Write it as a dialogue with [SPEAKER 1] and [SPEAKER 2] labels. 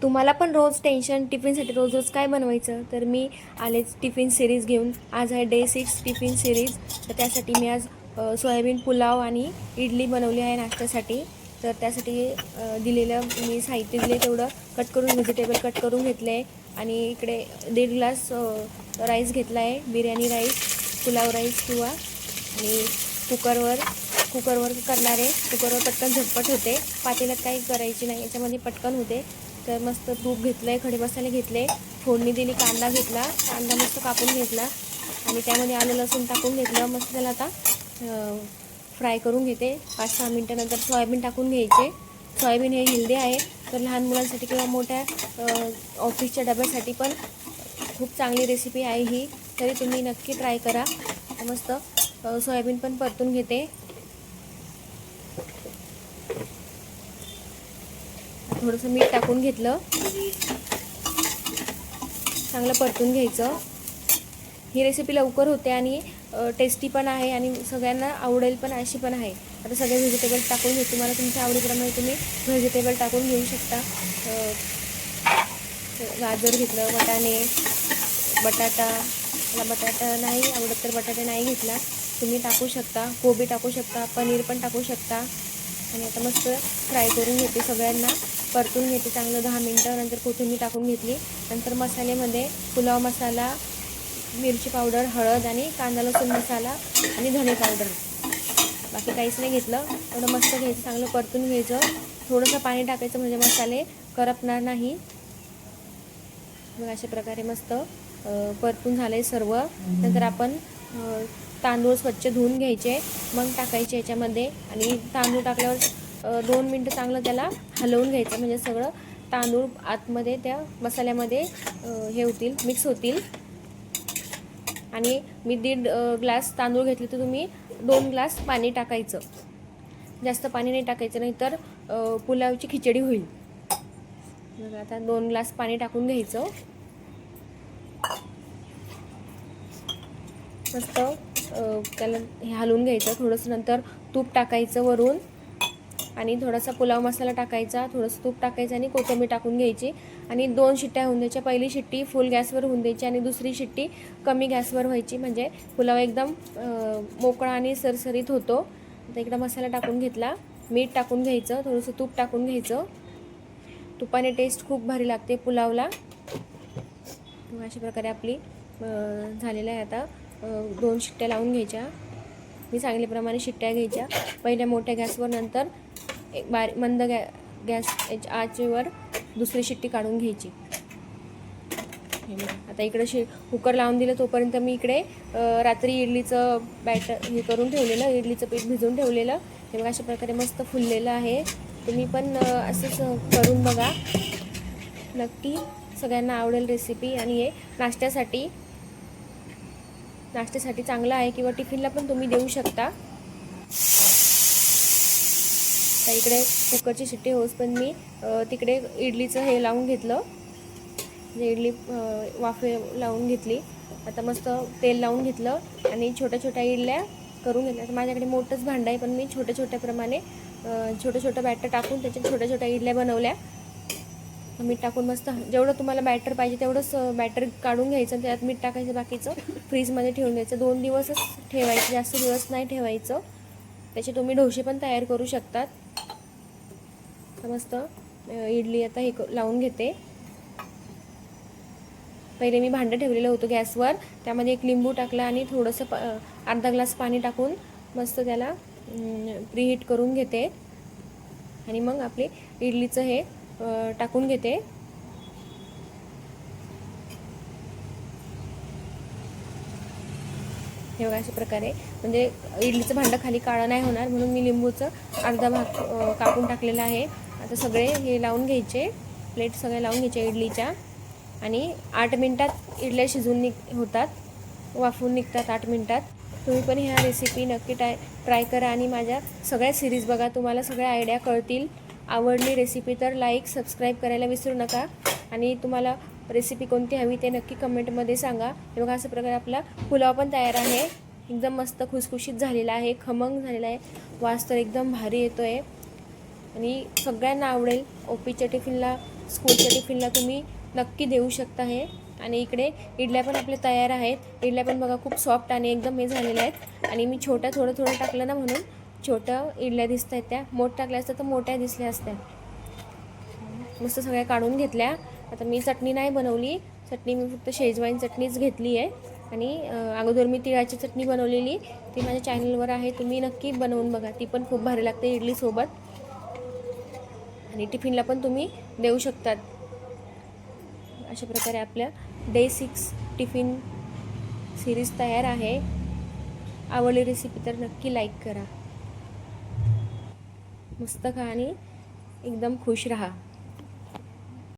[SPEAKER 1] तुम्हाला पण रोज टेन्शन टिफिनसाठी रोज रोज काय बनवायचं, तर मी आलेच टिफिन सिरीज घेऊन. आज आहे डे 6 टिफिन सिरीज. तर त्यासाठी मी आज सोयाबीन पुलाव आणि इडली बनवली आहे नाश्त्यासाठी. तर त्यासाठी दिलेलं मी साहित्य दिले तेवढं कट करून व्हेजिटेबल कट करून घेतले आहे. आणि इकडे 1.5 ग्लास राईस घेतला आहे, बिर्याणी राईस, पुलाव राईस किंवा. आणि कुकरवर करणारे, कुकरवर पटकन झटपट होते. पातेल्यात काही करायची नाही, याच्यामध्ये पटकन होते. तर मस्त तूप घेतलं आहे, खडे मसाले घेतले, फोडणी दिली, कांदा घेतला, कांदा मस्त कापून घेतला आणि त्यामध्ये आलं लसूण टाकून घेतलं. मस्त त्याला आता फ्राय करून घेते. 5-6 मिनटानंतर सोयाबीन टाकून घ्यायचे. सोयाबीन हे हेल्दी आहे, तर लहान मुलांसाठी किंवा मोठ्या ऑफिसच्या डब्यासाठी पण खूप चांगली रेसिपी आहे ही. तरी तुम्ही नक्की ट्राय करा. मस्त सोयाबीन पण परतून घेते. थोडंसं मीठ टाकून घेतलं, चांगलं परतून घ्यायचं. ही रेसिपी लवकर होते आणि टेस्टी पण आहे आणि सगळ्यांना आवडेल पण अशी पण आहे. आता सगळे व्हेजिटेबल टाकून घेऊ. तुम्हाला तुमच्या आवडीप्रमाणे तुम्ही व्हेजिटेबल टाकून घेऊ शकता. गाजर घेतलं, मला बटाटा नाही आवडत तर बटाटे नाही घेतला. तुम्ही टाकू शकता, कोबी टाकू शकता, पनीर पण टाकू शकता. आणि आता मस्त फ्राय करून घेते, सगळ्यांना परतून घेते चांगलं 10 मिनटं. नंतर कोथिंबीर टाकून घेतली. नंतर मसाल्यामध्ये पुलाव मसाला, मिरची पावडर, हळद आणि कांदा लसूण मसाला आणि धणे पावडर, बाकी काहीच नाही घेतलं. एवढं मस्त घ्यायचं, चांगलं परतून घ्यायचं. थोडंसं पाणी टाकायचं म्हणजे मसाले करपणार नाही. मग अशा प्रकारे मस्त परतून झालं आहे सर्व. नंतर आपण तांदूळ स्वच्छ धुवून घ्यायचे, मग टाकायचे याच्यामध्ये. आणि तांदूळ टाकल्यावर 2 मिनटं चांगलं त्याला हलवून घ्यायचं, म्हणजे सगळं तांदूळ आतमध्ये त्या मसाल्यामध्ये हे होतील, मिक्स होतील. आणि मी 1.5 ग्लास तांदूळ घेतले, तर तुम्ही 2 ग्लास पाणी टाकायचं. जास्त पाणी नाही टाकायचं, नाही तर पुलावची खिचडी होईल. मग आता 2 ग्लास पाणी टाकून घ्यायचं. मस्त त्याला हे हलवून घ्यायचं. थोडंसं नंतर तूप टाकायचं वरून आणि थोडासा पुलाव मसाला टाकायचा, थोडंसं तूप टाकायचं आणि कोथिंबीर टाकून घ्यायची. आणि 2 शिट्ट्या होऊन द्यायच्या. पहिली शिट्टी फुल गॅसवर होऊन द्यायची आणि दुसरी शिट्टी कमी गॅसवर व्हायची, म्हणजे पुलाव एकदम मोकळा आणि सरसरीत होतो. आता इकडं मसाला टाकून घेतला, मीठ टाकून घ्यायचं, थोडंसं तूप टाकून घ्यायचं. तुपाने टेस्ट खूप भारी लागते पुलावला. अशा प्रकारे आपली झालेलं आहे. आता 2 शिट्ट्या लावून घ्यायच्या. मी सांगितल्याप्रमाणे शिट्ट्या घ्यायच्या. पहिल्या मोठ्या गॅसवर, नंतर एक मंद गॅस आचेवर दुसरी शिट्टी काढून घ्यायची. आता इकडे कुकर लावून दिलं. तोपर्यंत मी इकडे रात्री इडलीचं बॅटर हे करून ठेवलेलं, इडलीचं पीठ भिजवून ठेवलेलं. हे बघा अशा प्रकारे मस्त फुललेलं आहे. तुम्ही पण असंच करून बघा, नक्की सगळ्यांना आवडेल रेसिपी. आणि हे नाश्त्यासाठी चांगलं आहे, किंवा टिफिनला पण तुम्ही देऊ शकता. तर इकडे कुकरची शिट्टी होस पण मी तिकडे इडलीचं हे लावून घेतलं, इडली वाफे लावून घेतली. आता मस्त तेल लावून घेतलं आणि छोट्या छोट्या इडल्या करून घेतल्या. तर माझ्याकडे मोठंच भांडं आहे, पण मी छोट्या छोटं बॅटर टाकून त्याच्यात छोट्या छोट्या इडल्या बनवल्या. मीठ टाकून मस्त जेवढं तुम्हाला बॅटर पाहिजे तेवढंच बॅटर काढून घ्यायचं, त्यात मीठ टाकायचं, बाकीचं फ्रीजमध्ये ठेवून द्यायचं. 2 दिवसच ठेवायचं, जास्त दिवस नाही ठेवायचं. त्याचे तुम्ही डोसे पण तयार करू शकतात. मस्त इडली आता हे लावून घेते. पहिले मी भांडं ठेवलेलं होतं गॅसवर, त्यामध्ये 1 लिंबू टाकला आणि थोडंसं अर्धा ग्लास पाणी टाकून मस्त त्याला प्रीहीट करून घेते. आणि मग आपले इडलीचं हे टाकून घेते. हे बघा अशा प्रकारे, म्हणजे इडलीचं भांडं खाली काळं नाही होणार, म्हणून मी लिंबूचं अर्धा भाग कापून टाकलेला आहे. आता सगळे हे लावून घ्यायचे, प्लेट सगळे लावून घ्यायचे इडलीच्या. आणि 8 मिनटात इडल्या शिजून होतात, वाफवून निघतात 8 मिनटात. तुम्ही पण ह्या रेसिपी नक्की ट्राय करा आणि माझ्या सगळ्या सिरीज बघा, तुम्हाला सगळ्या आयडिया कळतील. आवडली रेसिपी तर लाईक सबस्क्राईब करायला विसरू नका. आणि तुम्हाला रेसिपी कोणती हवी ते नक्की कमेंटमध्ये सांगा. हे बघा अशा प्रकारे आपला पुलाव पण तयार आहे. एकदम मस्त खुसखुशीत झालेला आहे, खमंग झालेला आहे. वास तर एकदम भारी येतो आहे आणि सगळ्यांना आवडेल. ऑफिसच्या टिफिनला स्कूलच्या टिफिनला तुम्ही नक्की देऊ शकता हे. आणि इकडे इडल्या पण आपल्या तयार आहेत. इडल्या पण बघा खूप सॉफ्ट आणि एकदम हे झालेल्या आहेत. आणि मी थोडं थोडं टाकलं ना म्हणून छोट्या इडल्या दिसत आहेत. त्या मोठ टाकल्या असत्या तर मोठ्या दिसल्या असत्या. मस्त सगळ्या काढून घेतल्या. आता मी चटणी नाही बनवली. चटणी मी फक्त शेजवान चटणीच घेतली आहे. आणि अगोदर मी तिळाची चटणी बनवलेली, ती माझ्या चॅनलवर आहे, तुम्ही नक्की बनवून बघा. ती पण खूप भारी लागते इडलीसोबत. आणि टिफिनला पण तुम्ही देऊ शकतात. अशा प्रकारे आपल्या डे 6 टिफिन सिरीज तयार आहे. आवडली रेसिपी तर नक्की लाईक करा. मस्त खा आणि एकदम खुश राहा.